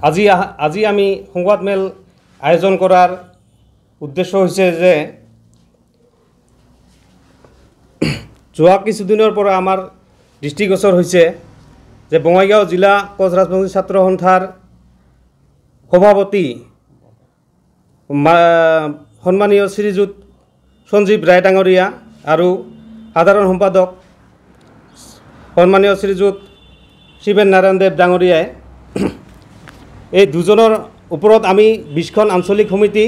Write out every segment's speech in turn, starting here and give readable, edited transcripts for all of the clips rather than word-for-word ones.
আজি আমি সংবাদমেল আয়োজন কৰাৰ উদ্দেশ্য হৈছে যে যোৱা কিছুদিনৰ পৰা আমাৰ দৃষ্টিগোচৰ হৈছে যে বঙাইগাঁও জিলা কোচ ৰাজবংশী ছাত্ৰ সন্থাৰ সভাপতি সন্মানীয় শ্ৰীযুত সঞ্জীৱ ৰায় ডাঙৰীয়া আৰু সাধাৰণ সম্পাদক সন্মানীয় শ্ৰীযুত শিৱেন নাৰায়ণ দেৱ ডাঙৰীয়াই এই দুজনৰ ওপৰত আমি 20খন আঞ্চলিক সমিতি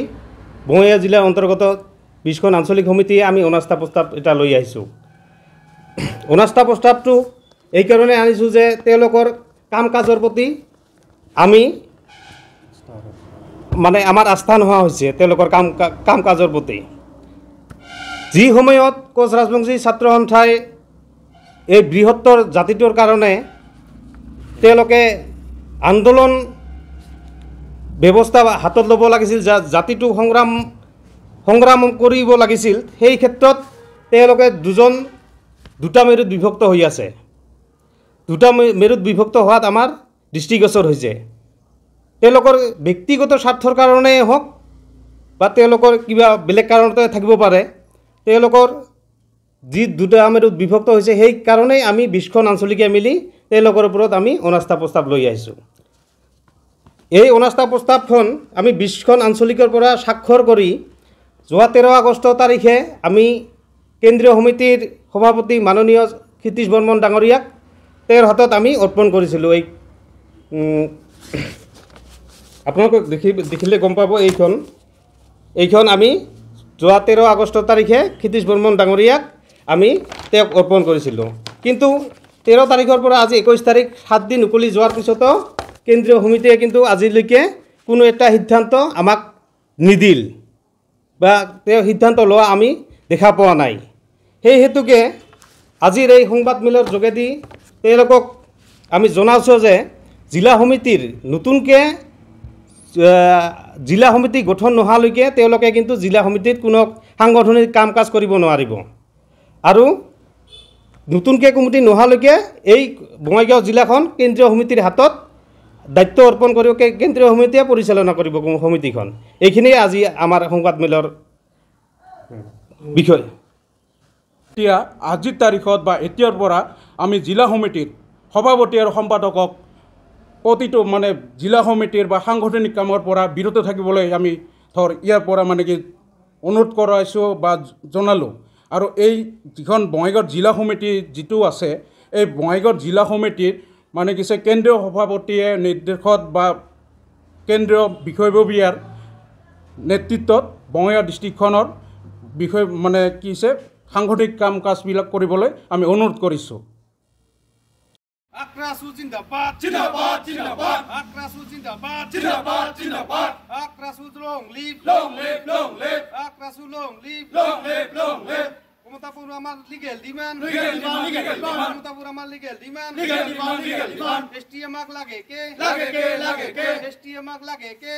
বঙাইগাঁও জিলাৰ অন্তৰ্গত 20খন আঞ্চলিক সমিতিয়ে আমি অনাস্থা প্ৰস্তাৱ এটা লৈ আহিছোঁ। অনাস্থা প্ৰস্তাৱটো এইকাৰণে আনিছোঁ যে তেওঁলোকৰ কাম কাজৰ প্ৰতি আমি মানে আমাৰ আস্থা নোহোৱা হৈছে। তেওঁলোকৰ কাম কাজৰ প্ৰতি যি সময়ত কোচ ৰাজবংশী ছাত্ৰ সন্থাই এই বৃহত্তৰ জাতিটোৰ কাৰণে তেওঁলোকে আন্দোলন ব্যৱস্থা হাতত ল'ব লাগিছিল, জাতিটো সংগ্ৰাম কৰিব লাগিছিল, সেই ক্ষেত্ৰত তেওঁলোকে দুটা মেৰুত বিভক্ত হৈ আছে। দুটা মেৰুত বিভক্ত হোৱাত আমাৰ দৃষ্টিগোচৰ হৈছে। তেওঁলোকৰ ব্যক্তিগত স্বাৰ্থৰ কাৰণেই হওক বা তেওঁলোকৰ কিবা বেলেগ কাৰণতে থাকিব পাৰে, তেওঁলোকৰ যি দুটা মেৰুত বিভক্ত হৈছে সেই কাৰণেই আমি 20খন আঞ্চলিকে মিলি তেওঁলোকৰ ওপৰত আমি অনাস্থা প্ৰস্তাৱ লৈ আহিছোঁ। এই অনাস্থা প্ৰস্তাৱখন আমি 20খন আঞ্চলিকৰ পৰা স্বাক্ষৰ কৰি যোৱা 13 আগষ্ট তাৰিখে আমি কেন্দ্ৰীয় সমিতিৰ সভাপতি মাননীয় ক্ষিতীশ বৰ্মন ডাঙৰীয়াক তেওঁৰ হাতত আমি অৰ্পণ কৰিছিলোঁ। আপোনালোকক দেখিলে গম পাব, এইখন আমি যোৱা 13 আগষ্ট তাৰিখে ক্ষিতীশ বৰ্মন ডাঙৰীয়াক আমি তেওঁক অৰ্পণ কৰিছিলোঁ। কিন্তু 13 তাৰিখৰ পৰা আজি 21 তাৰিখ 7 দিন উকলি যোৱাৰ পিছতো কেন্দ্ৰীয় সমিতিয়ে কিন্তু আজিলৈকে কোনো এটা সিদ্ধান্ত আমাক নিদিল বা তেওঁ সিদ্ধান্ত লোৱা আমি দেখা পোৱা নাই। সেই হেতুকে আজিৰ এই সংবাদমেলৰ যোগেদি তেওঁলোকক আমি জনাইছোঁ যে জিলা সমিতিৰ নতুনকৈ জিলা সমিতি গঠন নোহোৱালৈকে তেওঁলোকে কিন্তু জিলা সমিতিত কোনো সাংগঠনিক কাম কাজ কৰিব নোৱাৰিব আৰু নতুনকৈ কমিটি নোহোৱালৈকে এই বঙাইগাঁও জিলাখন কেন্দ্ৰীয় সমিতিৰ হাতত দায়িত্ব অৰ্পণ কৰিব, কেন্দ্ৰীয় সমিতিয়ে পৰিচালনা কৰিব সমিতিখন। এইখিনিয়ে আজি আমাৰ সংবাদমেলৰ বিষয়। এতিয়া আজিৰ তাৰিখত বা এতিয়াৰ পৰা আমি জিলা সমিতিৰ সভাপতি আৰু সম্পাদকক প্ৰতিটো মানে জিলা সমিতিৰ বা সাংগঠনিক কামৰ পৰা বিৰত থাকিবলৈ আমি ইয়াৰ পৰা মানে কি অনুৰোধ কৰাইছোঁ বা জনালোঁ। আৰু এই যিখন বঙাইগাঁও জিলা সমিতি যিটো আছে, এই বঙাইগাঁও জিলা সমিতিৰ মানে কি কেন্দ্ৰীয় সভাপতিয়ে নিৰ্দেশত বা কেন্দ্ৰীয় বিষয়ববীয়াৰ নেতৃত্বত বঙাইগাঁও ডিষ্ট্ৰিক্টখনৰ বিষয় মানে কি হৈছে সাংগঠনিক কাম কাজবিলাক কৰিবলৈ আমি অনুৰোধ কৰিছোঁ। আক্ৰাসু জিন্দাবাদ জিন্দাবাদ জিন্দাবাদ আক্ৰাসু জিন্দাবাদ জিন্দাবাদ জিন্দাবাদ আক্ৰাসু long live আক্ৰাসু long live Kamtapur আমার লিগেল ডিমান্ড কমতাপুর আমার লিগেল ডিমান্ড এসটিএম আগ লাগে কে এসটিএম আগ লাগে কে